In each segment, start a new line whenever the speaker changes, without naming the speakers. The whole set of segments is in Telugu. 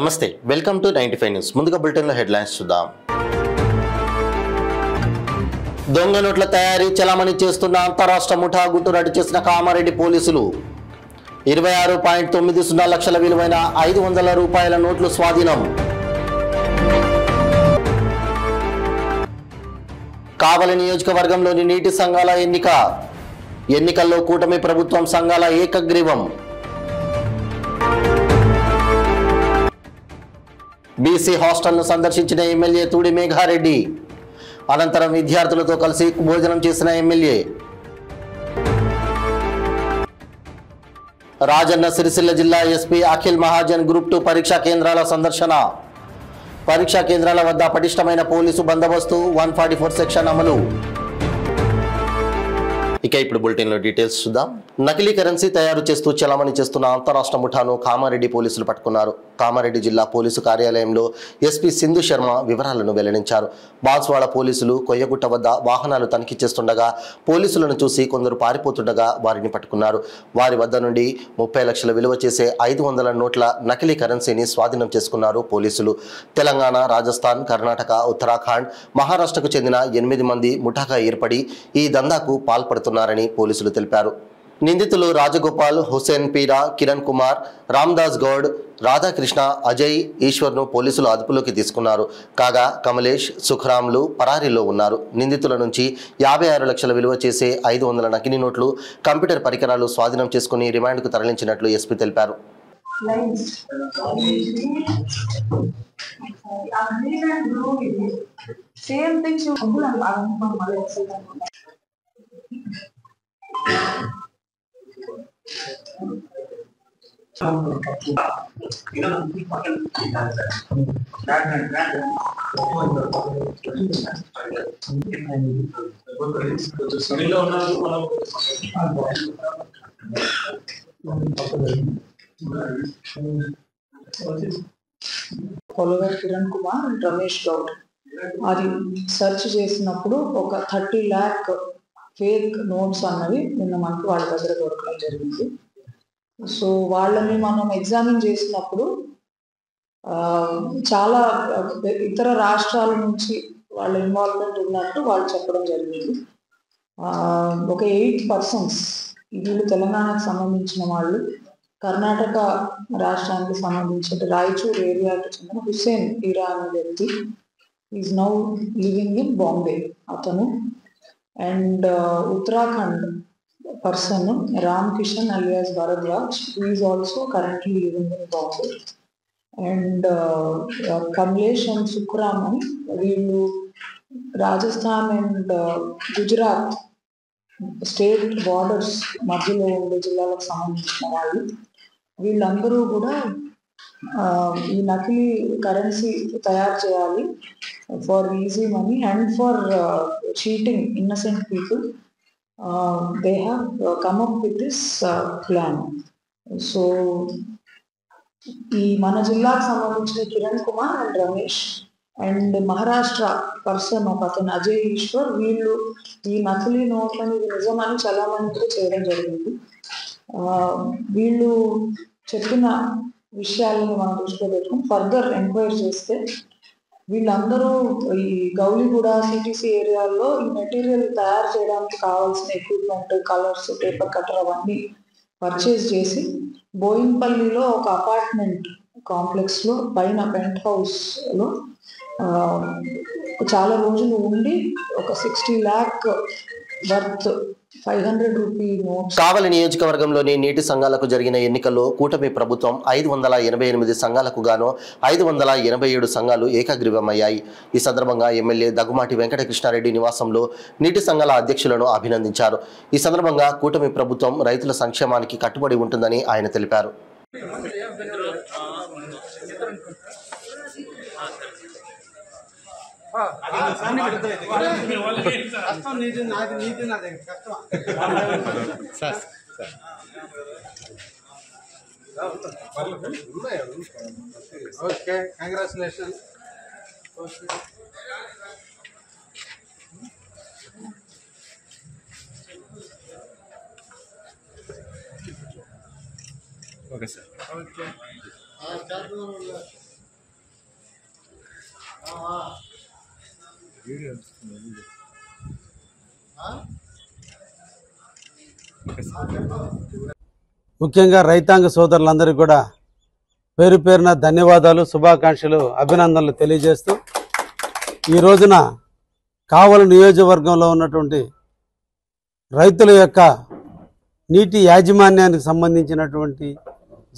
నమస్తే, వెల్కమ్ టు 95 న్యూస్. ముందుగా బులెటిన్లో హెడ్లైన్స్ చూద్దాం. దొంగ నోట్ల తయారీ చలామణి చేస్తున్న అంతరాష్ట్ర ముఠా గుట్టు రట్టు చేసిన కామారెడ్డి పోలీసులు. 26.90 లక్షల విలువైన 500 రూపాయల నోట్లు స్వాధీనం. కావలి నియోజకవర్గంలోని నీటి సంఘాల ఎన్నికల్లో కూటమి ప్రభుత్వం సంఘాల ఏకగ్రీవం. బీసీ హాస్టల్ను సందర్శించిన ఎమ్మెల్యే తూడి మేఘారెడ్డి. అనంతరం విద్యార్థులతో కలిసి భోజనం చేసిన ఎమ్మెల్యే. రాజన్న సిరిసిల్ల జిల్లా ఎస్పీ అఖిల్ మహాజన్ గ్రూప్ 2 పరీక్షా కేంద్రాల సందర్శన. పరీక్షా కేంద్రాల వద్ద పటిష్టమైన పోలీసు బందోబస్తు, 144 సెక్షన్ అమలు. ఇక ఇప్పుడు బులెటిన్లో డీటెయిల్స్ చూద్దాం. నకిలీ కరెన్సీ తయారు చేస్తూ చలామణి చేస్తున్న అంతరాష్ట్ర ముఠాను కామారెడ్డి పోలీసులు పట్టుకున్నారు. కామారెడ్డి జిల్లా పోలీసు కార్యాలయంలో ఎస్పీ సింధు శర్మ వివరాలను వెల్లడించారు. బాన్స్వాడ పోలీసులు కొయ్యగుట్ట వద్ద వాహనాలు తనిఖీ చేస్తుండగా పోలీసులను చూసి కొందరు పారిపోతుండగా వారిని పట్టుకున్నారు. వారి వద్ద నుండి 30 లక్షల విలువ చేసే 500 నోట్ల నకిలీ కరెన్సీని స్వాధీనం చేసుకున్నారు పోలీసులు. తెలంగాణ, రాజస్థాన్, కర్ణాటక, ఉత్తరాఖండ్, మహారాష్ట్రకు చెందిన 8 మంది ముఠాగా ఏర్పడి ఈ దందాకు పాల్పడుతున్నారని పోలీసులు తెలిపారు. నిందితులు రాజగోపాల్, హుసేన్ పీరా, కిరణ్ కుమార్, రామ్దాస్ గౌడ్, రాధాకృష్ణ, అజయ్, ఈశ్వర్ను పోలీసులు అదుపులోకి తీసుకున్నారు. కాగా కమలేష్, సుఖరాములు పరారీలో ఉన్నారు. నిందితుల నుంచి 56 లక్షల విలువ చేసే 500 నకిలీ నోట్లు, కంప్యూటర్ పరికరాలు స్వాధీనం చేసుకుని రిమాండ్కు తరలించినట్లు ఎస్పీ తెలిపారు.
కొలగర్ కిరణ్ కుమార్ అండ్ రమేష్ గౌడ్ అది సెర్చ్ చేసినప్పుడు ఒక 30 lakh ఫేక్ నోట్స్ అన్నవి నిన్న మనకు వాళ్ళ దగ్గర దొరకడం జరిగింది. సో వాళ్ళని మనం ఎగ్జామిన్ చేసినప్పుడు చాలా ఇతర రాష్ట్రాల నుంచి వాళ్ళ ఇన్వాల్వ్మెంట్ ఉన్నట్టు వాళ్ళు చెప్పడం జరిగింది. ఒక 8 persons వీళ్ళు తెలంగాణకు సంబంధించిన వాళ్ళు, కర్ణాటక రాష్ట్రానికి సంబంధించిన రాయచూర్ ఏరియాకి చెందిన హుసేన్ పీరా అనే వ్యక్తి is now living in Bombay అతను. And Uttarakhand person Ram Kishan alias Bharadwaj is also currently living in Bombay. And Kamlesh and Sukharam అని వీళ్ళు Rajasthan and Gujarat state borders మధ్యలో ఉండే జిల్లాలకు సంబంధించిన వాళ్ళు. వీళ్ళందరూ కూడా ఈ నకిలీ కరెన్సీ తయారు చేయాలి for easy money and for cheating innocent people. They have come up with this plan. So ఈ మన జిల్లాకు సంబంధించిన Kiran Kumar and Ramesh and Maharashtra person ఒక అతను అజయ్, ఈశ్వర్, వీళ్ళు ఈ నకిలీ నోట్లని ఇది నిజమని చలామణి కూడా చేయడం జరిగింది. వీళ్ళు చెప్పిన విషయాలను మనం దృష్టిలో పెట్టుకుని ఫర్దర్ ఎంక్వైరీ చేస్తే వీళ్ళందరూ ఈ గౌలిగూడ సిటీసీ ఏరియాల్లో ఈ మెటీరియల్ తయారు చేయడానికి కావాల్సిన ఎక్విప్మెంట్, కలర్స్, పేపర్ కట్టర్ అవన్నీ పర్చేజ్ చేసి బోయిన్పల్లిలో ఒక అపార్ట్మెంట్ కాంప్లెక్స్ లో పైన పెంట్ హౌస్ లో చాలా రోజులు ఉండి ఒక 60 lakh వర్త్ 500 రూపీ నోట్స్.
కావలి నియోజకవర్గంలోని నీటి సంఘాలకు జరిగిన ఎన్నికల్లో కూటమి ప్రభుత్వం 588 సంఘాలకు గాను 587 సంఘాలు ఏకగ్రీవమయ్యాయి. ఈ సందర్భంగా ఎమ్మెల్యే దగ్గుమాటి వెంకటకృష్ణారెడ్డి నివాసంలో నీటి సంఘాల అధ్యక్షులను అభినందించారు. ఈ సందర్భంగా కూటమి ప్రభుత్వం రైతుల సంక్షేమానికి కట్టుబడి ఉంటుందని ఆయన తెలిపారు.
Okay, congratulations. Okay, sir. Okay. ముఖ్యంగా రైతాంగ సోదరులందరికీ కూడా పేరు పేరున ధన్యవాదాలు, శుభాకాంక్షలు, అభినందనలు తెలియజేస్తూ ఈ రోజున కావలి నియోజకవర్గంలో ఉన్నటువంటి రైతుల యొక్క నీటి యాజమాన్యానికి సంబంధించినటువంటి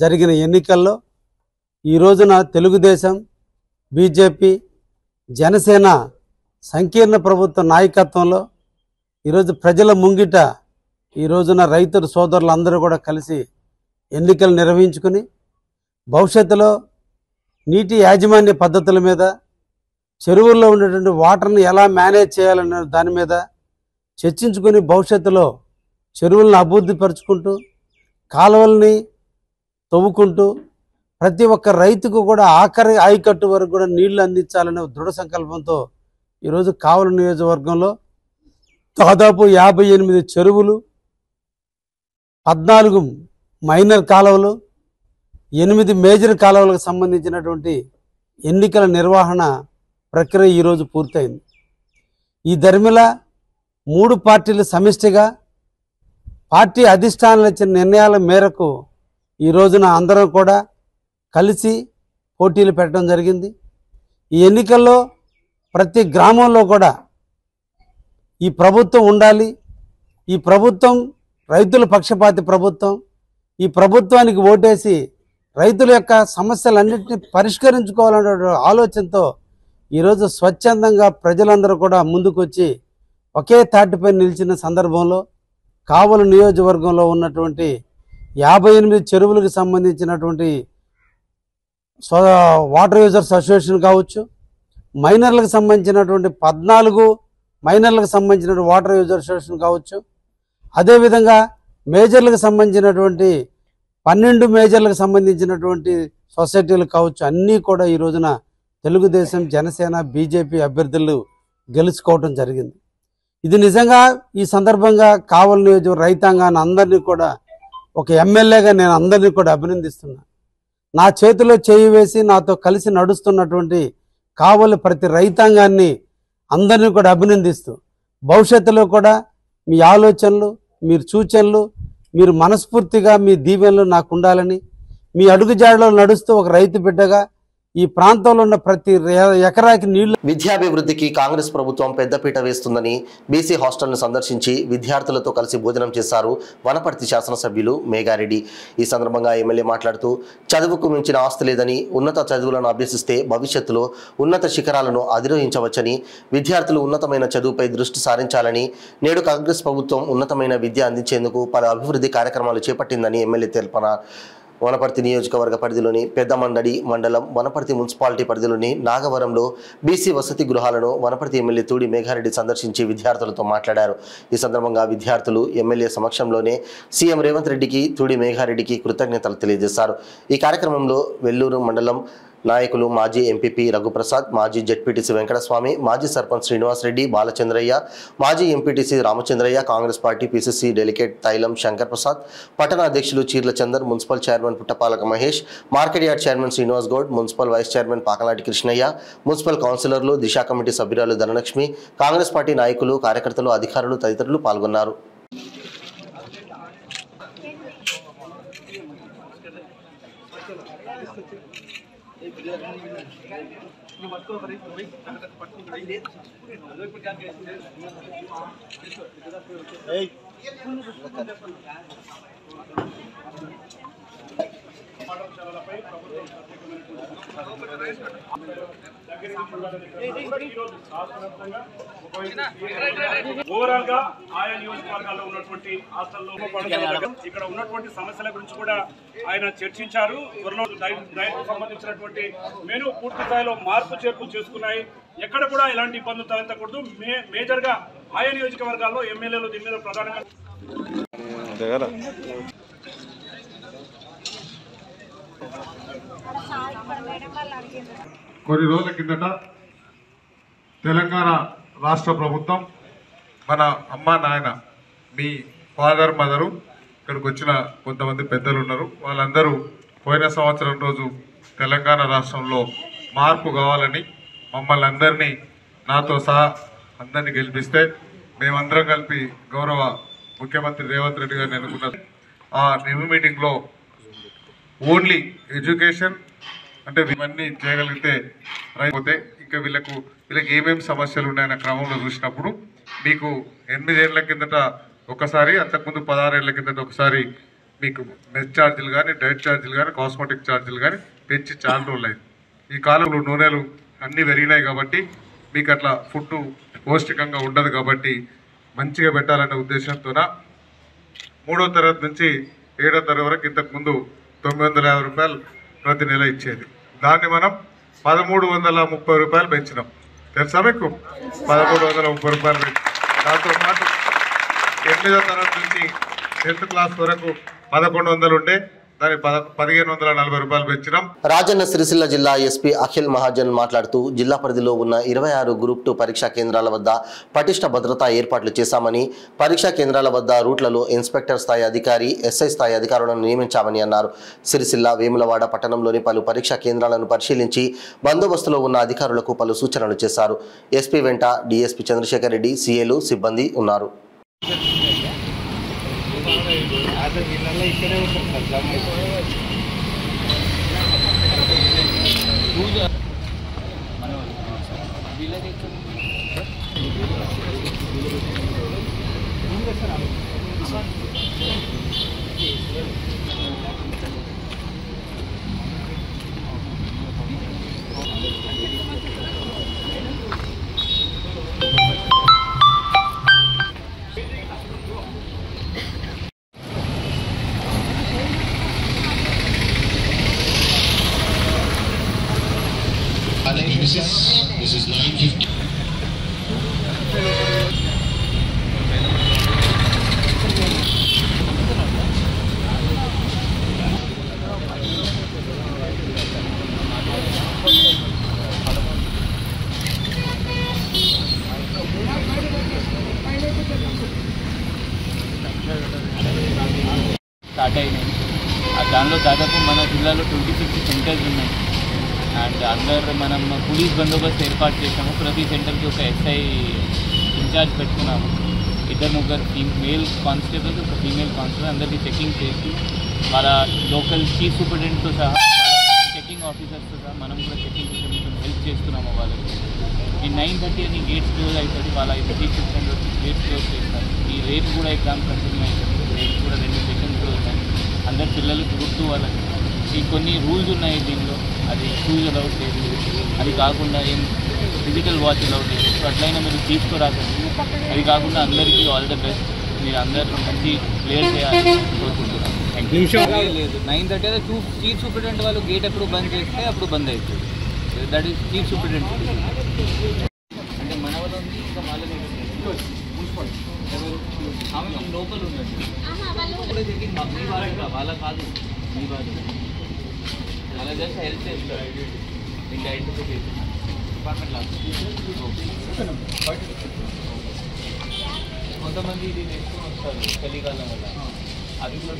జరిగిన ఎన్నికల్లో ఈ రోజున తెలుగుదేశం, బీజేపీ, జనసేన సంకీర్ణ ప్రభుత్వ నాయకత్వంలో ఈరోజు ప్రజల ముంగిట ఈ రోజున రైతుల సోదరులందరూ కూడా కలిసి ఎన్నికలు నిర్వహించుకుని భవిష్యత్తులో నీటి యాజమాన్య పద్ధతుల మీద, చెరువుల్లో ఉన్నటువంటి వాటర్ని ఎలా మేనేజ్ చేయాలనే దాని మీద చర్చించుకుని భవిష్యత్తులో చెరువులను అభివృద్ధి పరుచుకుంటూ కాలువల్ని తవ్వుకుంటూ ప్రతి ఒక్క రైతుకు కూడా ఆఖరి ఆయకట్టు వరకు కూడా నీళ్లు అందించాలనే దృఢ సంకల్పంతో ఈరోజు కావలి నియోజకవర్గంలో దాదాపు 58 చెరువులు, 14 మైనర్ కాలువలు, 8 మేజర్ కాలువలకు సంబంధించినటువంటి ఎన్నికల నిర్వహణ ప్రక్రియ ఈరోజు పూర్తయింది. ఈ ధర్మిల 3 పార్టీలు సమిష్టిగా పార్టీ అధిష్టానాలు ఇచ్చిన నిర్ణయాల మేరకు ఈ రోజున అందరం కూడా కలిసి పోటీలు పెట్టడం జరిగింది. ఈ ఎన్నికల్లో ప్రతి గ్రామంలో కూడా ఈ ప్రభుత్వం ఉండాలి, ఈ ప్రభుత్వం రైతుల పక్షపాతి ప్రభుత్వం, ఈ ప్రభుత్వానికి ఓటేసి రైతుల యొక్క సమస్యలన్నింటినీ పరిష్కరించుకోవాలనే ఆలోచనతో ఈరోజు స్వచ్ఛందంగా ప్రజలందరూ కూడా ముందుకొచ్చి ఒకే తాటిపై నిలిచిన సందర్భంలో కావలి నియోజకవర్గంలో ఉన్నటువంటి 58 చెరువులకు సంబంధించినటువంటి వాటర్ యూజర్స్ అసోసియేషన్ కావచ్చు, మైనర్లకు సంబంధించినటువంటి 14 మైనర్లకు సంబంధించిన వాటర్ యూజర్ అసోసియేషన్ కావచ్చు, అదేవిధంగా మేజర్లకు సంబంధించినటువంటి 12 మేజర్లకు సంబంధించినటువంటి సొసైటీలు కావచ్చు, అన్నీ కూడా ఈ రోజున తెలుగుదేశం, జనసేన, బీజేపీ అభ్యర్థులు గెలుచుకోవటం జరిగింది. ఇది నిజంగా ఈ సందర్భంగా కావలి నియోజకవర్గ రైతాంగాన్ని అందరినీ కూడా ఒక ఎమ్మెల్యేగా నేను అందరినీ కూడా అభినందిస్తున్నా. నా చేతిలో చేయి వేసి నాతో కలిసి నడుస్తున్నటువంటి కావలి ప్రతి రైతాంగాన్ని అందరినీ కూడా అభినందిస్తూ భవిష్యత్తులో కూడా మీ ఆలోచనలు, మీరు సూచనలు, మీరు మనస్ఫూర్తిగా మీ దీవెనలు నాకు ఉండాలని, మీ అడుగుజాడలో నడుస్తూ ఒక రైతు బిడ్డగా ఈ ప్రాంతంలో ఉన్న ప్రతి ఎకరాకి నీళ్లు.
విద్యాభివృద్ధికి కాంగ్రెస్ ప్రభుత్వం పెద్దపీట వేస్తుందని బీసీ హాస్టల్ను సందర్శించి విద్యార్థులతో కలిసి భోజనం చేశారు వనపర్తి శాసనసభ్యులు మేఘారెడ్డి. ఈ సందర్భంగా ఎమ్మెల్యే మాట్లాడుతూ చదువుకు మించిన ఆస్తి లేదని, ఉన్నత చదువులను అభ్యసిస్తే భవిష్యత్తులో ఉన్నత శిఖరాలను అధిరోహించవచ్చని, విద్యార్థులు ఉన్నతమైన చదువుపై దృష్టి సారించాలని, నేడు కాంగ్రెస్ ప్రభుత్వం ఉన్నతమైన విద్య అందించేందుకు పలు అభివృద్ధి కార్యక్రమాలు చేపట్టిందని ఎమ్మెల్యే తెలిపారు. వనపర్తి నియోజకవర్గ పరిధిలోని పెద్దమండడి మండలం, వనపర్తి మున్సిపాలిటీ పరిధిలోని నాగవరంలో బీసీ వసతి గృహాలను వనపర్తి ఎమ్మెల్యే తూడి మేఘారెడ్డి సందర్శించి విద్యార్థులతో మాట్లాడారు. ఈ సందర్భంగా విద్యార్థులు ఎమ్మెల్యే సమక్షంలోనే సీఎం రేవంత్ రెడ్డికి, తూడి మేఘారెడ్డికి కృతజ్ఞతలు తెలియజేశారు. ఈ కార్యక్రమంలో వెల్లూరు మండలం నాయకులు మాజీ ఎంపీపీ రఘుప్రసాద్, మాజీ జెడ్పీటీసీ వెంకటస్వామి, మాజీ సర్పంచ్ శ్రీనివాసరెడ్డి, బాలచంద్రయ్య, మాజీ MPTC Ramachandraiah, Congress party PCC delegate Thailam Shankar Prasad, పట్టణ అధ్యక్షులు Cheerla Chandar, municipal chairman Puttapalaka Mahesh, market yard chairman Srinivas Goud, municipal vice chairman Pakalati Krishnaiah, municipal కౌన్సిలర్లు, దిశా కమిటీ సభ్యురాలు ధనలక్ష్మి, కాంగ్రెస్ పార్టీ నాయకులు, కార్యకర్తలు, అధికారులు తదితరులు పాల్గొన్నారు.
ఓవరాల్ గా ఆయా నియోజకవర్గాల్లో ఉన్నటువంటి హాస్టల్లో ఇక్కడ ఉన్నటువంటి సమస్యల గురించి కూడా ఆయన చర్చించారు. త్వరలో డైట్ సంబంధించినటువంటి మెను పూర్తి స్థాయిలో మార్పు చేర్పు చేసుకున్నాయి. ఎక్కడ కూడా ఎలాంటి ఇబ్బందులు తలెత్తకూడదు. మేజర్ గా ఆయా నియోజకవర్గాల్లో ఎమ్మెల్యేలు దీని మీద ప్రధానంగా
కొన్ని రోజుల కిందట తెలంగాణ రాష్ట్ర ప్రభుత్వం మన అమ్మ నాయన మీ ఫాదర్ మదరు ఇక్కడికి వచ్చిన కొంతమంది పెద్దలు ఉన్నారు. వాళ్ళందరూ పోయిన సంవత్సరం రోజు తెలంగాణ రాష్ట్రంలో మార్పు కావాలని మమ్మల్ని అందరినీ నాతో సహా అందరినీ గెలిపిస్తే మేమందరం కలిపి గౌరవ ముఖ్యమంత్రి రేవంత్ రెడ్డి గారిని అనుకున్నారు. ఆ రివ్యూ మీటింగ్లో ఓన్లీ ఎడ్యుకేషన్ అంటే ఇవన్నీ చేయగలిగితే అయిపోతే ఇంకా వీళ్ళకి ఏమేమి సమస్యలు ఉన్నాయన్న క్రమంలో చూసినప్పుడు మీకు 8 ఏళ్ల కిందట ఒకసారి, అంతకుముందు 16 ఏళ్ల కిందట ఒకసారి మీకు మెస్ ఛార్జీలు కానీ, డైట్ ఛార్జీలు కానీ, కాస్మెటిక్ ఛార్జీలు కానీ పెంచి చాలా రోజులు అయింది. ఈ కాలంలో నూనెలు అన్నీ పెరిగినాయి కాబట్టి మీకు అట్లా ఫుడ్ పౌష్టికంగా ఉండదు కాబట్టి మంచిగా పెట్టాలనే ఉద్దేశంతో 3వ తరగతి నుంచి 7వ తరగతి వరకు ఇంతకుముందు 950 రూపాయలు ప్రతి నెల ఇచ్చేది. దాన్ని మనం 1330 రూపాయలు పెంచినాం. తెలుసా మీకు? 1330 రూపాయలు పెంచి దాంతో పాటు 8వ తరగతి నుంచి 10th క్లాస్ వరకు 1100 ఉండే దాన్ని 1540 రూపాయలు పెంచినాం.
రాజన్న సిరిసిల్ల జిల్లా ఎస్పీ అఖిల్ మహాజన్ మాట్లాడుతూ జిల్లా పరిధిలో ఉన్న 26 గ్రూప్ 2 పరీక్షా కేంద్రాల వద్ద పటిష్ట భద్రతా ఏర్పాట్లు చేశామని, పరీక్షా కేంద్రాల వద్ద రూట్లలో ఇన్స్పెక్టర్ స్థాయి అధికారి, ఎస్ఐ స్థాయి అధికారులను నియమించామని అన్నారు. సిరిసిల్ల, వేములవాడ పట్టణంలోని పలు పరీక్షా కేంద్రాలను పరిశీలించి బందోబస్తులో ఉన్న అధికారులకు పలు సూచనలు చేశారు. ఎస్పీ వెంట డీఎస్పీ చంద్రశేఖర్ రెడ్డి, సీఏలు, సిబ్బంది ఉన్నారు.
This is 9:50.
స్టార్ట్ అయినాయి. దానిలో దాదాపు మన జిల్లాలో 26 సెంటర్స్ ఉన్నాయి. అండ్ అందరు మనం పోలీస్ బందోబస్తు ఏర్పాటు చేసాము. ప్రతి సెంటర్కి ఒక ఎస్ఐ ఇన్ఛార్జ్ పెట్టుకున్నాము. 2-3 మేల్ కానిస్టేబుల్స్, ఒక ఫీమేల్ కానిస్టేబుల్ అందరికీ చెకింగ్ చేసి వాళ్ళ లోకల్ చీఫ్ సూపరింటెండెంట్తో సహా చెకింగ్ ఆఫీసర్స్తో సహా మనం కూడా చెకింగ్ కొంచెం హెల్ప్ చేస్తున్నాము వాళ్ళకి. ఈ 9:30 అని గేట్స్ క్లోజ్ అవుతుంది. వాళ్ళ చీఫ్ సూపరింటెండెంట్ వచ్చి గేట్స్ క్లోజ్ చేస్తారు. ఈ రేపు కూడా ఎగ్జామ్ కంటిన్యూ అవుతుంది. రేపు కూడా 2 సెషన్స్ కూడా ఉన్నాయి. అందరు పిల్లలు గుర్తు వాళ్ళకి ఈ కొన్ని రూల్స్ ఉన్నాయి దీనిలో. అది షూస్ అలౌట్ లేదు, అది కాకుండా ఏం ఫిజికల్ వాచ్ అలౌట్ లేదు. సో అట్లయినా మీరు తీసుకురాకండి. అది కాకుండా అందరికీ ఆల్ ద బెస్ట్. మీరు అందరూ మంచి క్లియర్ చేయాలని కోరుకుంటున్నాను. లేదు 9:30 అయితే చీఫ్ సూపరింటెండెంట్ వాళ్ళు గేట్ ఎప్పుడు బంద్ చేస్తే అప్పుడు బంద్ అవుతుంది. That is chief superintendent. అంటే మన వల్ల ఉంది ఇంకా వాళ్ళ లోపల ఉందండి. మీ వాళ్ళ కాదు, మీ వాళ్ళు అలా జస్ట్ హెల్ప్ చేస్తారు. మీకు ఐడెంటిఫికేషన్ డిపార్ట్మెంట్ లాగా కొంతమంది ఇది నేర్చుకుని వస్తారు చలికాలం వల్ల. అది కూడా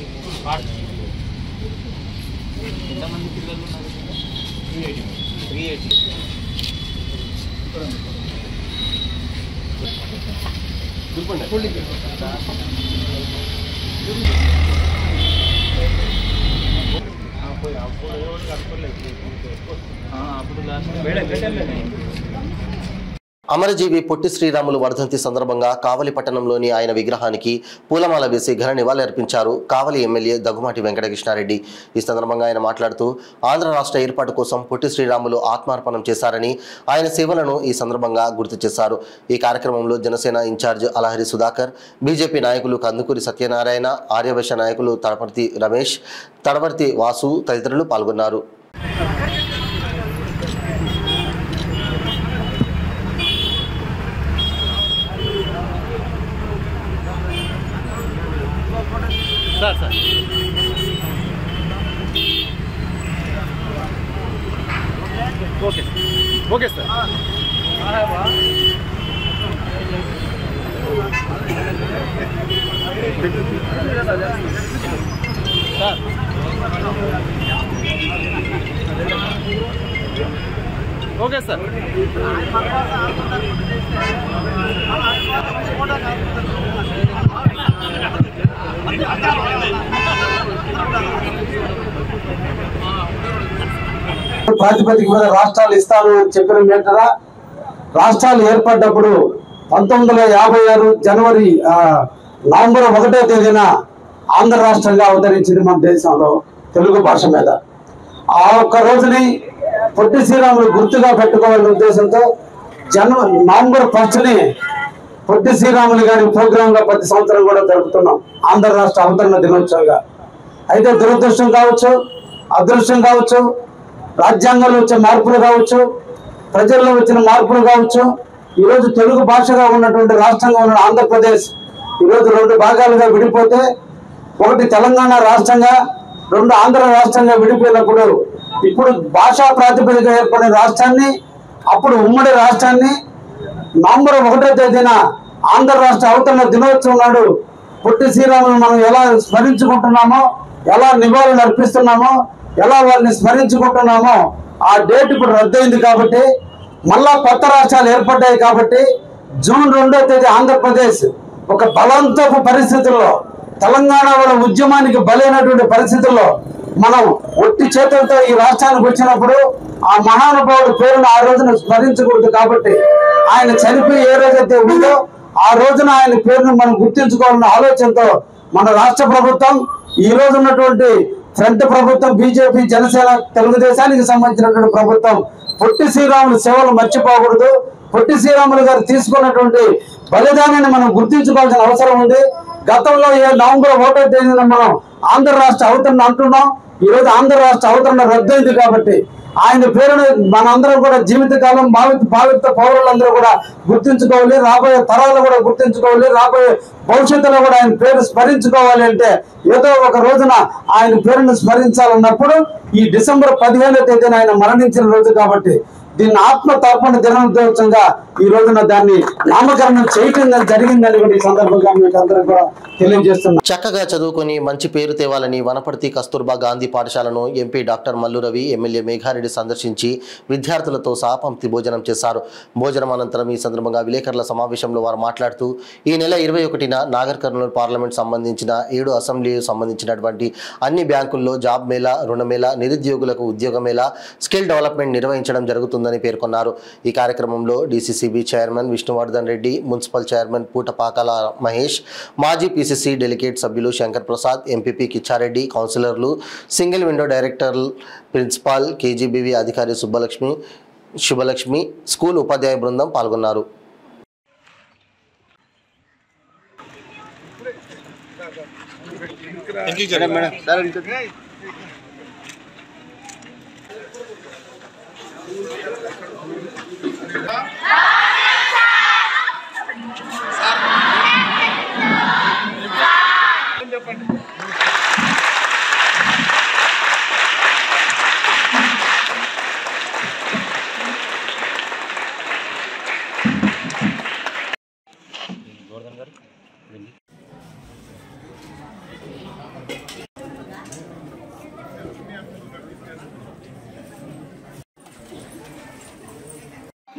ఎంతమంది పిల్లలు ఉన్నారు? 380. అప్పుడు
అమరజీవి పొట్టి శ్రీరాములు వర్ధంతి సందర్భంగా కావలి పట్టణంలోని ఆయన విగ్రహానికి పూలమాల వేసి ఘన నివాళి అర్పించారు కావలి ఎమ్మెల్యే దగ్గుమాటి వెంకటకృష్ణారెడ్డి. ఈ సందర్భంగా ఆయన మాట్లాడుతూ ఆంధ్ర రాష్ట్ర ఏర్పాటు కోసం పొట్టి శ్రీరాములు ఆత్మార్పణం చేశారని, ఆయన సేవలను ఈ సందర్భంగా గుర్తు చేశారు. ఈ కార్యక్రమంలో జనసేన ఇన్ఛార్జ్ అలహరి సుధాకర్, బీజేపీ నాయకులు కందుకూరి సత్యనారాయణ, ఆర్యవైశ్య నాయకులు తడపర్తి రమేష్, తడపర్తి వాసు తదితరులు పాల్గొన్నారు.
Sir okay sir. Sir
okay sir.
ప్రాతిపదిక మీద రాష్ట్రాలు ఇస్తాను అని చెప్పిన మీటరా రాష్ట్రాలు ఏర్పడ్డప్పుడు 1956 జనవరి నవంబర్ 1వ తేదీన ఆంధ్ర రాష్ట్రంగా అవతరించింది మన దేశంలో తెలుగు భాష మీద. ఆ ఒక్క రోజుని పొట్టి శ్రీరాములు గుర్తుగా పెట్టుకోవాలనే ఉద్దేశంతో నవంబర్ 1ని పొట్టి శ్రీరాములు గారి ప్రోగ్రామ్ గా ప్రతి సంవత్సరం కూడా జరుపుతున్నాం ఆంధ్ర రాష్ట్ర అవతరణ దినోత్సవంగా. అయితే దురదృష్టం కావచ్చు, అదృష్టం కావచ్చు, రాజ్యాంగంలో వచ్చే మార్పులు కావచ్చు, ప్రజల్లో వచ్చిన మార్పులు కావచ్చు, ఈరోజు తెలుగు భాషగా ఉన్నటువంటి రాష్ట్రంగా ఉన్న ఆంధ్రప్రదేశ్ ఈరోజు 2 భాగాలుగా విడిపోతే, ఒకటి తెలంగాణ రాష్ట్రంగా, 2 ఆంధ్ర రాష్ట్రంగా విడిపోయినప్పుడు ఇప్పుడు భాషా ప్రాతిపదిక ఏర్పడిన రాష్ట్రాన్ని, అప్పుడు ఉమ్మడి రాష్ట్రాన్ని నవంబర్ 1వ తేదీన ఆంధ్ర రాష్ట్ర అవతరణ దినోత్సవం నాడు పొట్టి శ్రీరాములు మనం ఎలా స్మరించుకుంటున్నామో, ఎలా నివాళులు అర్పిస్తున్నామో, ఎలా వారిని స్మరించుకుంటున్నామో ఆ డేట్ ఇప్పుడు రద్దయింది. కాబట్టి మళ్ళా కొత్త రాష్ట్రాలు ఏర్పడ్డాయి. కాబట్టి జూన్ 2వ తేదీ ఆంధ్రప్రదేశ్ ఒక బలవంతపు పరిస్థితుల్లో, తెలంగాణ వాళ్ళ ఉద్యమానికి బలైనటువంటి పరిస్థితుల్లో మనం ఒట్టి చేతులతో ఈ రాష్ట్రానికి వచ్చినప్పుడు ఆ మహానుభావుడి పేరును ఆ రోజున స్మరించకూడదు. కాబట్టి ఆయన చనిపోయి ఏ రోజైతే ఉందో ఆ రోజున ఆయన పేరును మనం గుర్తించుకోవాలన్న ఆలోచనతో మన రాష్ట్ర ప్రభుత్వం, ఈ రోజు ఉన్నటువంటి ఫ్రంట్ ప్రభుత్వం, బీజేపీ, జనసేన, తెలుగుదేశానికి సంబంధించినటువంటి ప్రభుత్వం పొట్టి శ్రీరాములు సేవలు మర్చిపోకూడదు. పొట్టి శ్రీరాములు గారు తీసుకున్నటువంటి బలిదానాన్ని మనం గుర్తించుకోవాల్సిన అవసరం ఉంది. గతంలో నవంబర్ 1వ తేదీన మనం ఆంధ్ర రాష్ట్ర అవతరణ అంటున్నాం. ఈరోజు ఆంధ్ర రాష్ట్ర అవతరణ రద్దయింది. కాబట్టి ఆయన పేరును మనందరం కూడా జీవితకాలం భావిత పౌరులందరూ కూడా గుర్తించుకోవాలి. రాబోయే తరాలు కూడా గుర్తించుకోవాలి. రాబోయే భవిష్యత్తులో కూడా ఆయన పేరు స్మరించుకోవాలి. అంటే ఏదో ఒక రోజున ఆయన పేరును స్మరించాలన్నప్పుడు ఈ డిసెంబర్ 15వ తేదీన ఆయన మరణించిన రోజు. కాబట్టి దీన్ని ఆత్మ తర్పణ దినోత్సవంగా ఈ రోజున దాన్ని నామకరణం చేయటం జరిగిందని కూడా ఈ సందర్భంగా మీకు అందరూ కూడా తెలియజేస్తున్నాం.
చక్కగా చదువుకొని మంచి పేరు తేవాలని వనపర్తి కస్తూర్బా గాంధీ పాఠశాలను MP doctor Mallu Ravi, MLA Megha Reddy సందర్శించి విద్యార్థులతో సహా పంక్తి భోజనం చేశారు. భోజనం అనంతరం ఈ సందర్భంగా విలేకరుల సమావేశంలో వారు మాట్లాడుతూ ఈ నెల 21న నాగర్ కర్నూలు పార్లమెంట్ సంబంధించిన 7 అసెంబ్లీకి సంబంధించినటువంటి అన్ని బ్యాంకుల్లో జాబ్ మేళా, రుణమేళా, నిరుద్యోగులకు ఉద్యోగ మేళా, స్కిల్ డెవలప్మెంట్ నిర్వహించడం జరుగుతుందని పేర్కొన్నారు. ఈ కార్యక్రమంలో DCCB chairman Vishnuvardhan Reddy, municipal chairman Putapakala Mahesh, మాజీ పీసీసీ డెలిగేట్ సభ్యులు శంకర్ ప్రసాద్, ఎంపీపీ కిచ్చారెడ్డి, కౌన్సిలర్లు, single window director, principal, KGBV అధికారి శుభలక్ష్మి, స్కూల్ ఉపాధ్యాయ బృందం పాల్గొన్నారు.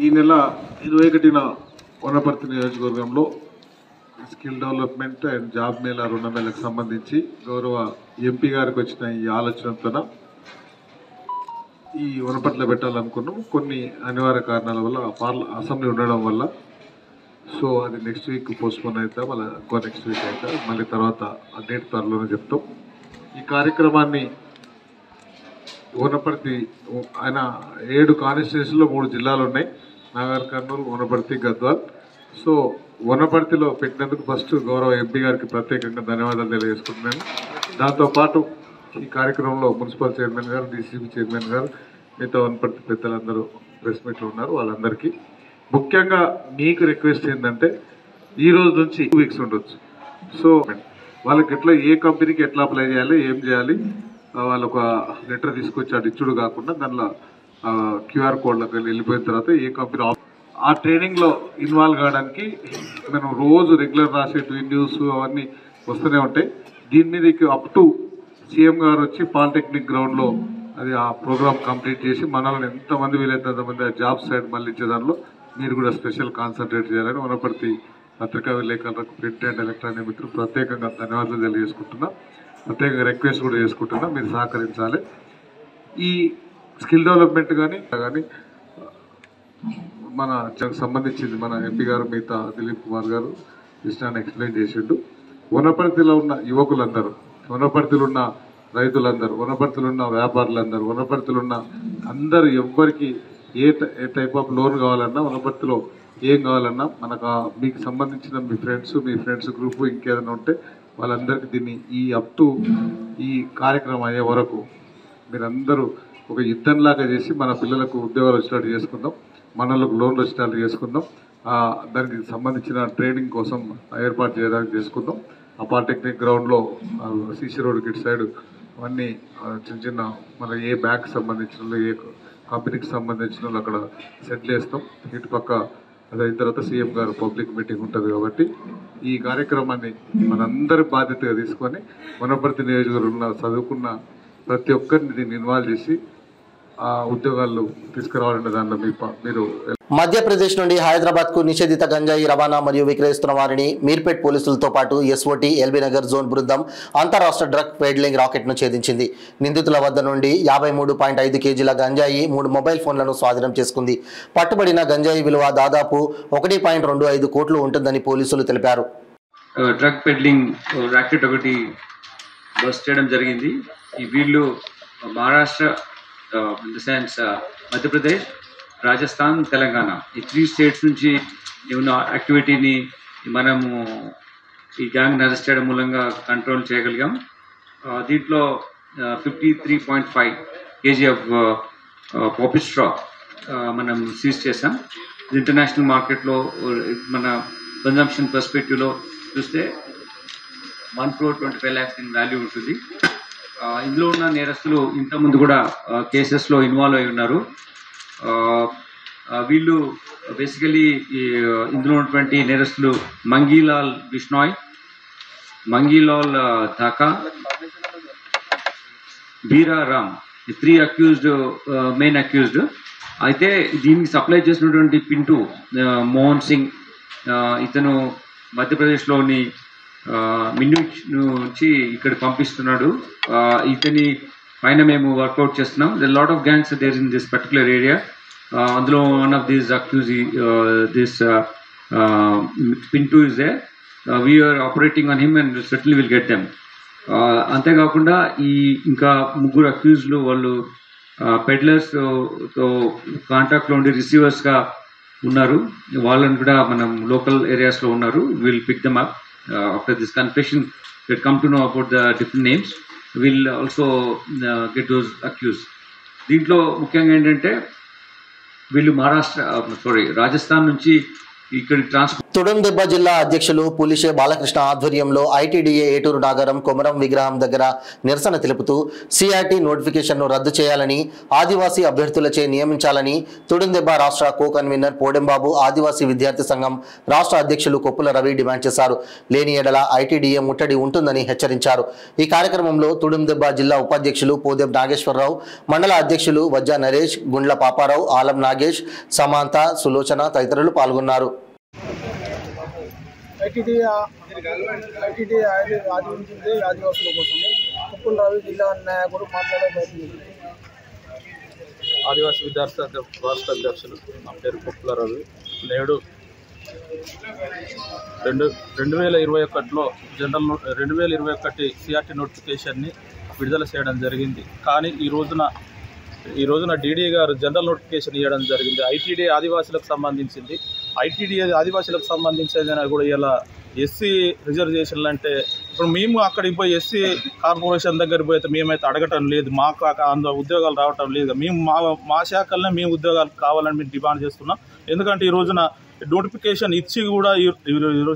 ఈ నెల 21న వనపర్తి నియోజకవర్గంలో skill development and job mela, రుణమేళకు సంబంధించి గౌరవ ఎంపీ గారికి వచ్చిన ఈ ఆలోచనతో ఈ వనపర్తిలో పెట్టాలనుకున్నాం. కొన్ని అనివార్య కారణాల వల్ల అసెంబ్లీ ఉండడం వల్ల సో అది నెక్స్ట్ వీక్ పోస్ట్పోన్ అవుతా, మళ్ళీ ఇంకో నెక్స్ట్ వీక్ అవుతా, మళ్ళీ తర్వాత ఆ డేట్ త్వరలోనే చెప్తాం. ఈ కార్యక్రమాన్ని వనపర్తి ఆయన 7 కాన్స్టిట్యూన్సీలో 3 జిల్లాలు ఉన్నాయి, నాగర్ కర్నూలు, వనపర్తి, గద్వాల్. సో వనపర్తిలో పెట్టినందుకు ఫస్ట్ గౌరవ ఎంపీ గారికి ప్రత్యేకంగా ధన్యవాదాలు తెలియజేసుకుంటున్నాను. దాంతోపాటు ఈ కార్యక్రమంలో మున్సిపల్ చైర్మన్ గారు, డీసీబీ చైర్మన్ గారు, మిగతా వనపర్తి పెద్దలందరూ ప్రెస్ మీట్లో ఉన్నారు. వాళ్ళందరికీ ముఖ్యంగా మీకు రిక్వెస్ట్ ఏంటంటే ఈ రోజు నుంచి 2 వీక్స్ ఉండొచ్చు. సో వాళ్ళకి ఎట్లా, ఏ కంపెనీకి ఎట్లా అప్లై చేయాలి, ఏం చేయాలి, వాళ్ళు ఒక లెటర్ తీసుకొచ్చి అటు ఇచ్చుడు కాకుండా దానిలో క్యూఆర్ కోడ్లోకి వెళ్ళిపోయిన తర్వాత ఏ కంపెనీ ఆ ట్రైనింగ్లో ఇన్వాల్వ్ కావడానికి మనం రోజు రెగ్యులర్ రాసే న్యూస్ అవన్నీ వస్తూనే ఉంటాయి. దీని మీద అప్ టు సీఎం గారు వచ్చి పాలిటెక్నిక్ గ్రౌండ్లో అది ఆ ప్రోగ్రామ్ కంప్లీట్ చేసి మనల్ని ఎంతమంది వీలైతే అంతమంది జాబ్ సైడ్ మళ్ళీ ఇచ్చే దానిలో మీరు కూడా స్పెషల్ కాన్సన్ట్రేట్ చేయాలని వనపర్తి పత్రికా విలేకరులకు ప్రింట్ అండ్ ఎలక్ట్రానిక్ మిత్రులు ప్రత్యేకంగా ధన్యవాదాలు తెలియజేసుకుంటున్నా. ప్రత్యేకంగా రిక్వెస్ట్ కూడా చేసుకుంటున్నా, మీరు సహకరించాలి. ఈ స్కిల్ డెవలప్మెంట్ కానీ మన సంబంధించింది మన ఎంపీ గారు మిగతా దిలీప్ కుమార్ గారు విషయాన్ని ఎక్స్ప్లెయిన్ చేసిండు. వనపర్తిలో ఉన్న యువకులందరూ, వనపర్తిలో ఉన్న రైతులందరూ, వనపర్తిలో ఉన్న వ్యాపారులందరూ, వనపర్తిలో ఉన్న అందరూ ఎవ్వరికి ఏ టైప్ ఆఫ్ లోన్ కావాలన్నా, వనపర్తిలో ఏం కావాలన్నా మనకు మీకు సంబంధించిన మీ ఫ్రెండ్స్ గ్రూపు ఇంకేదైనా ఉంటే వాళ్ళందరికీ దీన్ని ఈ అప్ టు ఈ కార్యక్రమం అయ్యే వరకు మీరందరూ ఒక యుద్ధంలాగా చేసి మన పిల్లలకు ఉద్యోగాలు వచ్చేటట్టు చేసుకుందాం, మనలకు లోన్లు వచ్చేటట్టు చేసుకుందాం. దానికి సంబంధించిన ట్రైనింగ్ కోసం ఏర్పాటు చేయడానికి చేసుకుందాం. ఆ పాలిటెక్నిక్ గ్రౌండ్లో సీసీ రోడ్ కిట్ సైడ్ అవన్నీ చిన్న మన ఏ బ్యాంక్ సంబంధించిన ఏ కంపెనీకి సంబంధించిన అక్కడ సెటిల్ చేస్తాం. ఇటు పక్క అది అయిన తర్వాత సీఎం గారు పబ్లిక్ మీటింగ్ ఉంటుంది కాబట్టి ఈ కార్యక్రమాన్ని మనందరి బాధ్యతగా తీసుకొని వనపర్తి నియోజకవర్గంలో చదువుకున్న ప్రతి ఒక్కరిని దీన్ని ఇన్వాల్వ్ చేసి ఆ ఉద్యోగాలు తీసుకురావాలనే దానిలో మీరు
మధ్యప్రదేశ్ నుండి హైదరాబాద్ కు నిషేధిత గంజాయి రవాణా మరియు విక్రయిస్తున్న వారిని మీర్పేట్ పోలీసులతో పాటు ఎస్ఓటీ ఎల్బీ నగర్ జోన్ బృందం అంతరాష్ట్ర డ్రగ్ పెడ్లింగ్ రాకెట్ ను ఛేదించింది. నిందితుల వద్ద నుండి 53.5 కేజీల గంజాయి, 3 మొబైల్ ఫోన్లను స్వాధీనం చేసుకుంది. పట్టుబడిన గంజాయి విలువ దాదాపు 1.25 కోట్లు ఉంటుందని పోలీసులు తెలిపారు.
డ్రగ్ పెడ్లింగ్ రాకెట్ ఒకటి బస్ చేయడం జరిగింది. ఈ వీళ్ళు Maharashtra, in the sense Madhya Pradesh, Rajasthan, Telangana ఈ 3 స్టేట్స్ నుంచి ఉన్న యాక్టివిటీని మనము ఈ గ్యాంగ్ అరెస్ట్ చేయడం మూలంగా కంట్రోల్ చేయగలిగాం. దీంట్లో 53.5 కేజీ ఆఫ్ పాపీ స్ట్రా మనం సీజ్ చేసాం. ఇంటర్నేషనల్ మార్కెట్లో మన కన్జంప్షన్ పర్స్పెక్టివ్లో చూస్తే 1.25 crore ఇన్ వాల్యూ ఉంటుంది. ఇందులో ఉన్న నేరస్తులు ఇంతకుముందు కూడా కేసెస్లో ఇన్వాల్వ్ అయి ఉన్నారు. వీళ్ళు బేసికలీ ఇందులో ఉన్నటువంటి నేరస్తులు Mangilal Bishnoi, Mangilal Dhaka, Beera Ram, 3 accused, main accused. అయితే దీనికి సప్లై చేసినటువంటి పింటూ మోహన్ సింగ్, ఇతను మధ్యప్రదేశ్లోని మిన్ను నుంచి ఇక్కడ పంపిస్తున్నాడు. ఇతని పైన మేము వర్కౌట్ చేస్తున్నాం. The lot of gangs there in this particular area. అందులో one of these accuse this Pintu is there. We are operating on him and certainly will get them. అంతేకాకుండా ఈ ఇంకా 3 అక్యూజ్లు వాళ్ళు పెడ్లర్స్ తో కాంటాక్ట్లో ఉండి రిసీవర్స్గా ఉన్నారు. వాళ్ళని కూడా మనం లోకల్ ఏరియాస్లో ఉన్నారు. Will pick them up after this confession. We'll come to know about the different names. We'll also get those accused. దీంట్లో ముఖ్యంగా ఏంటంటే వీళ్ళు రాజస్థాన్ నుంచి ఇక్కడికి ట్రాన్స్ఫర్.
తుడుందెబ్బ జిల్లా అధ్యక్షులు పులిషే బాలకృష్ణ ఆధ్వర్యంలో ఐటీడీఏ ఏటూరు నాగరం కొమరం విగ్రహం దగ్గర నిరసన తెలుపుతూ సిఆర్టీ నోటిఫికేషన్ను రద్దు చేయాలని, ఆదివాసీ అభ్యర్థులచే నియమించాలని తుడుందెబ్బ రాష్ట్ర కో కన్వీనర్ పోడెంబాబు, ఆదివాసీ విద్యార్థి సంఘం రాష్ట్ర అధ్యక్షులు కొప్పుల రవి డిమాండ్ చేశారు. లేని ఎడల ఐటీడీఏ ముట్టడి ఉంటుందని హెచ్చరించారు. ఈ కార్యక్రమంలో తుడుందెబ్బ జిల్లా ఉపాధ్యక్షులు పోదెం నాగేశ్వరరావు, మండల అధ్యక్షులు వజ్జా నరేష్, గుండ్ల పాపారావు, ఆలం నాగేష్, సమాంత, సులోచన తదితరులు పాల్గొన్నారు.
ఐటీడీఏ ఆదివించింది ఆదివాసుల కోసము. కొప్పుల రవి జిల్లా నాయకుడు మాట్లాడే ప్రయత్నం.
ఆదివాసీ విద్యార్థి రాష్ట్ర అధ్యక్షులు. నా పేరు కొప్పుల రవి. నేడు 2021లో 2021 సిఆర్టీ నోటిఫికేషన్ని విడుదల చేయడం జరిగింది. కానీ ఈ రోజున డీడీ గారు జనరల్ నోటిఫికేషన్ ఇవ్వడం జరిగింది. ఐటీడీ ఆదివాసులకు సంబంధించింది. ఐటీడీ ఆదివాసులకు సంబంధించేదైనా కూడా ఇలా ఎస్సీ రిజర్వేషన్లు అంటే ఇప్పుడు మేము అక్కడికి పోయి ఎస్సీ కార్పొరేషన్ దగ్గర పోతే మేమైతే అడగటం లేదు. మాకు అందులో ఉద్యోగాలు రావటం లేదు. మేము మా శాఖలనే మేము ఉద్యోగాలు కావాలని మేము డిమాండ్ చేస్తున్నాం. ఎందుకంటే ఈ రోజున నోటిఫికేషన్ ఇచ్చి కూడా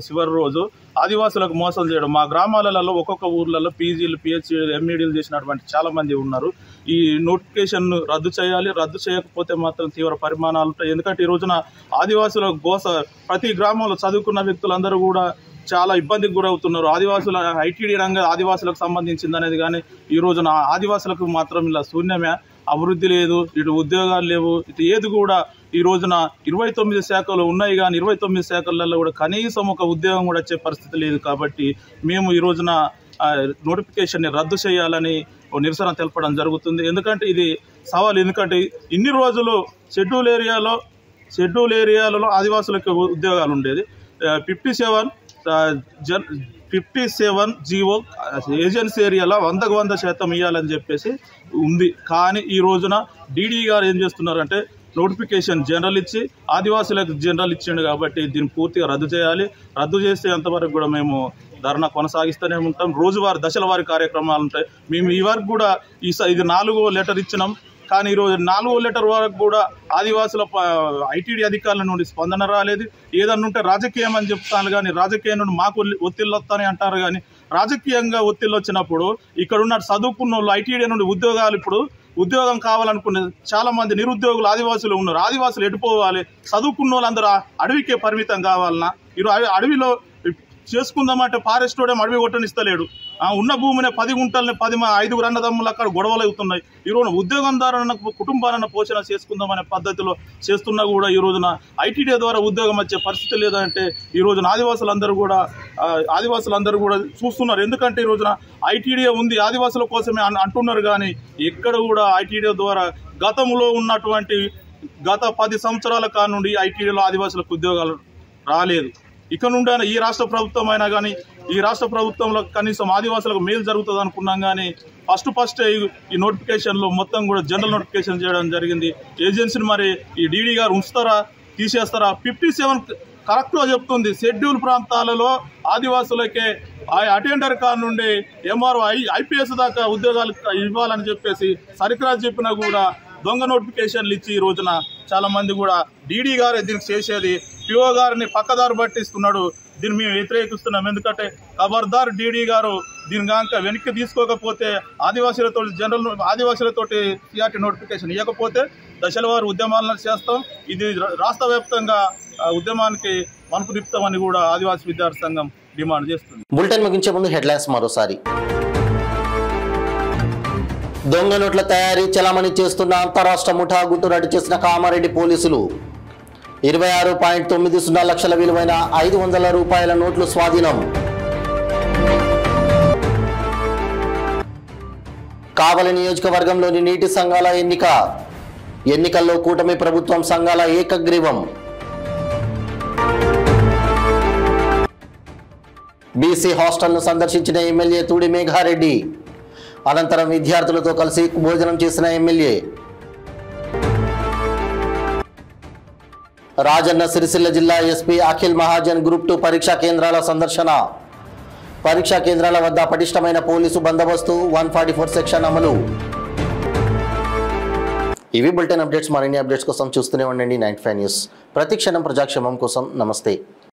చివరి రోజు ఆదివాసులకు మోసం చేయడం. మా గ్రామాలలో ఒక్కొక్క ఊర్లలో పీజీలు, పిహెచ్డీలు, ఎంఈడీలు చేసినటువంటి చాలామంది ఉన్నారు. ఈ నోటిఫికేషన్ రద్దు చేయాలి. రద్దు చేయకపోతే మాత్రం తీవ్ర పరిమాణాలు ఉంటాయి. ఎందుకంటే ఈ రోజున ఆదివాసుల గోస ప్రతి గ్రామంలో చదువుకున్న వ్యక్తులందరూ కూడా చాలా ఇబ్బందికి గురవుతున్నారు. ఆదివాసుల ఐటీడీ రంగం ఆదివాసులకు సంబంధించింది అనేది కానీ ఈ రోజున ఆదివాసులకు మాత్రం ఇలా శూన్యమే. అభివృద్ధి లేదు, ఇటు ఉద్యోగాలు లేవు, ఇటు ఏది కూడా ఈ రోజున 29 శాఖలు ఉన్నాయి కానీ 29 శాఖలలో కూడా కనీసం ఒక ఉద్యోగం కూడా వచ్చే పరిస్థితి లేదు. కాబట్టి మేము ఈ రోజున నోటిఫికేషన్ని రద్దు చేయాలని నిరసన తెలపడం జరుగుతుంది. ఎందుకంటే ఇది సవాల్. ఎందుకంటే ఇన్ని రోజులు షెడ్యూల్ ఏరియాలలో ఆదివాసులకు ఉద్యోగాలు ఉండేది. 57 జీవో ఏజెన్సీ ఏరియాలో 100% ఇవ్వాలని చెప్పేసి ఉంది. కానీ ఈ రోజున డీడీ గారు ఏం చేస్తున్నారంటే నోటిఫికేషన్ జనరల్ ఇచ్చి ఆదివాసులకు జనరల్ ఇచ్చిండు. కాబట్టి దీన్ని పూర్తిగా రద్దు చేయాలి. రద్దు చేస్తే అంతవరకు కూడా మేము ధర్నా కొనసాగిస్తూనే ఉంటాం. రోజువారీ దశల వారి కార్యక్రమాలు ఉంటాయి. మేము ఈ వరకు కూడా ఇది 4వ లెటర్ ఇచ్చినాం. కానీ ఈరోజు 4వ లెటర్ వరకు కూడా ఆదివాసుల ఐటీడీ అధికారుల నుండి స్పందన రాలేదు. ఏదన్నా ఉంటే రాజకీయం అని చెప్తాను కానీ రాజకీయం నుండి మాకు ఒత్తిళ్ళు వస్తాయని అంటారు. కానీ రాజకీయంగా ఒత్తిళ్ళు వచ్చినప్పుడు ఇక్కడ ఉన్న చదువుకున్న వాళ్ళు ఐటీడీ నుండి ఉద్యోగాలు ఇప్పుడు ఉద్యోగం కావాలనుకునే చాలా మంది నిరుద్యోగులు ఆదివాసులు ఉన్నారు. ఆదివాసులు ఎటుపోవాలి? చదువుకున్న వాళ్ళందరూ అడవికే పరిమితం కావాలన్నా? ఈరోజు అడవిలో చేసుకుందామంటే ఫారెస్ట్ వాడే అడవి కొట్టనిస్తలేడు. ఉన్న భూమిని 10 గుంటల్ని 5 అన్నదమ్ములు అక్కడ గొడవలు అవుతున్నాయి. ఈరోజు ఉద్యోగం ద్వారా కుటుంబాలను పోషణ చేసుకుందామనే పద్ధతిలో చేస్తున్నా కూడా ఈ రోజున ఐటీడీ ద్వారా ఉద్యోగం వచ్చే పరిస్థితి లేదంటే ఈ రోజున ఆదివాసులందరూ కూడా చూస్తున్నారు. ఎందుకంటే ఈ రోజున ఐటీడీ ఉంది ఆదివాసుల కోసమే అంటున్నారు. కానీ ఎక్కడ కూడా ఐటీడీ ద్వారా గతంలో ఉన్నటువంటి గత 10 సంవత్సరాల కానుండి ఐటీడీలో ఆదివాసులకు ఉద్యోగాలు రాలేదు. ఇక నుండి ఈ రాష్ట్ర ప్రభుత్వం అయినా కానీ ఈ రాష్ట్ర ప్రభుత్వంలో కనీసం ఆదివాసులకు మేలు జరుగుతుంది అనుకున్నాం. కానీ ఫస్ట్ ఈ నోటిఫికేషన్లో మొత్తం కూడా జనరల్ నోటిఫికేషన్ చేయడం జరిగింది. ఏజెన్సీని మరి ఈ డీడీ గారు ఉంచుతారా, తీసేస్తారా? 57 కరెక్ట్గా చెప్తుంది. షెడ్యూల్ ప్రాంతాలలో ఆదివాసులకే అటెండర్ కార్ నుండి ఎంఆర్ఓ ఐపీఎస్ దాకా ఉద్యోగాలు ఇవ్వాలని చెప్పేసి సరికరాజు చెప్పినా కూడా దొంగ నోటిఫికేషన్లు ఇచ్చి ఈ రోజున చాలా మంది కూడా డీడీ గారే దీనికి చేసేది. పిఓ గారిని పక్కదారు పట్టిస్తున్నాడు. దీన్ని మేము వ్యతిరేకిస్తున్నాం. ఎందుకంటే ఖబర్దార్ డీడీ గారు దీని కనుక వెనక్కి తీసుకోకపోతే ఆదివాసులతోటి సిఆర్టీ నోటిఫికేషన్ ఇవ్వకపోతే దశల వారు ఉద్యమాలను చేస్తాం. ఇది రాష్ట్ర వ్యాప్తంగా ఉద్యమానికి మలుపు తిప్పుతామని కూడా ఆదివాసీ విద్యార్థి సంఘం డిమాండ్ చేస్తుంది.
బులెటిన్ ముగించే ముందు హెడ్లైన్స్ మరోసారి. దొంగ నోట్ల తయారీ చలామణి చేస్తున్న అంతరాష్ట్ర ముఠా గుట్టు రట్టు చేసిన కామారెడ్డి పోలీసులు. 26.90 లక్షల విలువైన 500 రూపాయల నోట్లు స్వాధీనం. కావలి నియోజకవర్గంలోని నీటి సంఘాల ఎన్నికల్లో కూటమి ప్రభుత్వం సంఘాల ఏకగ్రీవం. బీసీ హాస్టల్ను సందర్శించిన ఎమ్మెల్యే తూడి మేఘారెడ్డి. అనంతరం విద్యార్థులతో కలిసి భోజనం చేసిన ఎమ్మెల్యే. రాజన్న సిరిసిల్ల జిల్లా ఎస్పీ అఖిల్ మహాజన్ గ్రూప్ 2 పరీక్షా కేంద్రాల సందర్శన. పరీక్షా కేంద్రాల వద్ద పటిష్టమైన పోలీసు బందోబస్తు, 144 సెక్షన్ అమలు. ఇవి బులెటిన్ అప్డేట్స్. మరిన్ని అప్డేట్స్ కోసం చూస్తూనే ఉండండి 95 న్యూస్. ప్రతి క్షణం ప్రజాక్షేమం కోసం. నమస్తే.